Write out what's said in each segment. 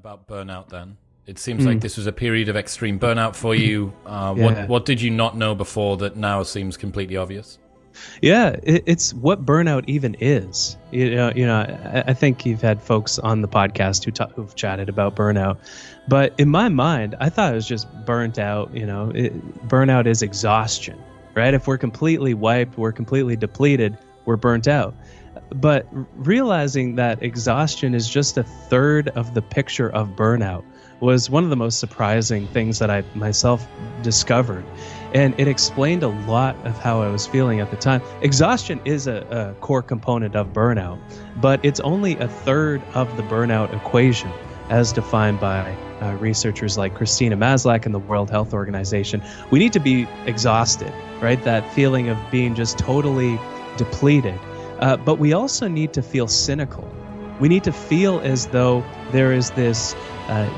about burnout then? It seems like this was a period of extreme burnout for you. What did you not know before that now seems completely obvious? Yeah, it's what burnout even is. I think you've had folks on the podcast who've chatted about burnout, but in my mind, I thought it was just burnt out. Burnout is exhaustion, right? If we're completely wiped, we're completely depleted, we're burnt out. But realizing that exhaustion is just a third of the picture of burnout was one of the most surprising things that I myself discovered. And it explained a lot of how I was feeling at the time. Exhaustion is a core component of burnout, but it's only a third of the burnout equation as defined by researchers like Christina Maslach and the World Health Organization. We need to be exhausted, right? That feeling of being just totally depleted. But we also need to feel cynical. We need to feel as though there is this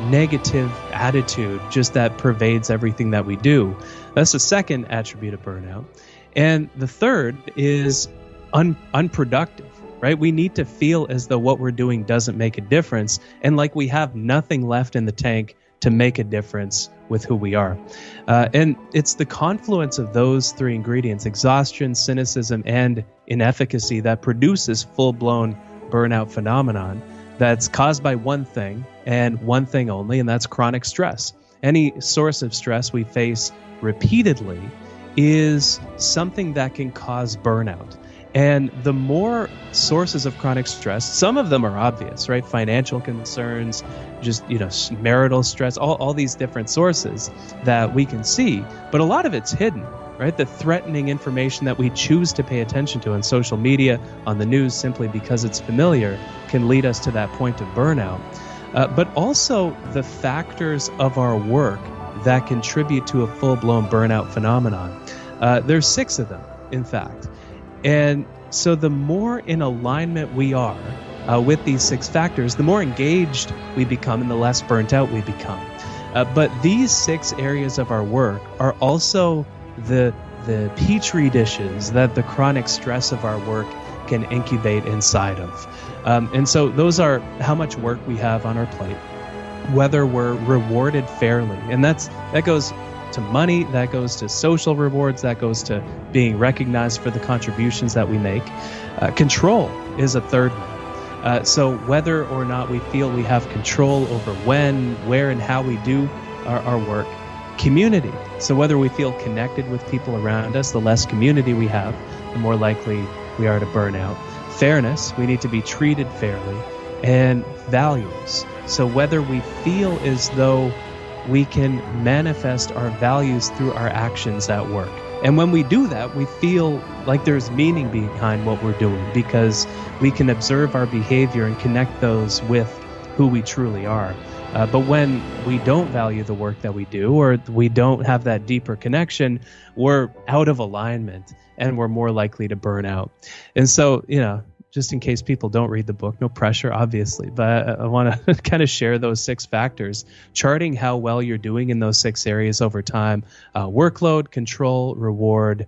negative attitude just that pervades everything that we do. That's the second attribute of burnout. And the third is unproductive, right? We need to feel as though what we're doing doesn't make a difference and like we have nothing left in the tank to make a difference with who we are. And it's the confluence of those three ingredients, exhaustion, cynicism, and inefficacy, that produces full-blown burnout phenomenon that's caused by one thing and one thing only, and that's chronic stress. Any source of stress we face repeatedly is something that can cause burnout. And the more sources of chronic stress, some of them are obvious, right? Financial concerns, just, marital stress, all these different sources that we can see, but a lot of it's hidden, right? The threatening information that we choose to pay attention to on social media, on the news, simply because it's familiar, can lead us to that point of burnout. But also the factors of our work that contribute to a full-blown burnout phenomenon. There's 6 of them, in fact. And so the more in alignment we are with these 6 factors, the more engaged we become and the less burnt out we become. But these 6 areas of our work are also the petri dishes that the chronic stress of our work can incubate inside of. And so those are how much work we have on our plate, whether we're rewarded fairly. And that goes to money, that goes to social rewards, that goes to being recognized for the contributions that we make. Control is a third one. So whether or not we feel we have control over when, where, and how we do our work. Community. So whether we feel connected with people around us, the less community we have, the more likely we are to burn out. Fairness, we need to be treated fairly. And values. So whether we feel as though we can manifest our values through our actions at work. And when we do that, we feel like there's meaning behind what we're doing because we can observe our behavior and connect those with who we truly are. But when we don't value the work that we do, or we don't have that deeper connection, we're out of alignment and we're more likely to burn out. And so, just in case people don't read the book, no pressure, obviously, but I want to kind of share those 6 factors, charting how well you're doing in those 6 areas over time: workload, control, reward,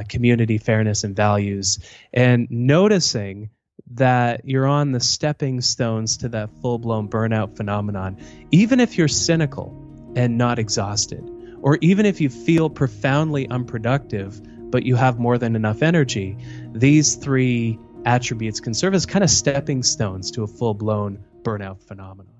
community, fairness, and values, and noticing that you're on the stepping stones to that full-blown burnout phenomenon, even if you're cynical and not exhausted, or even if you feel profoundly unproductive, but you have more than enough energy. These 3 attributes can serve as kind of stepping stones to a full-blown burnout phenomenon.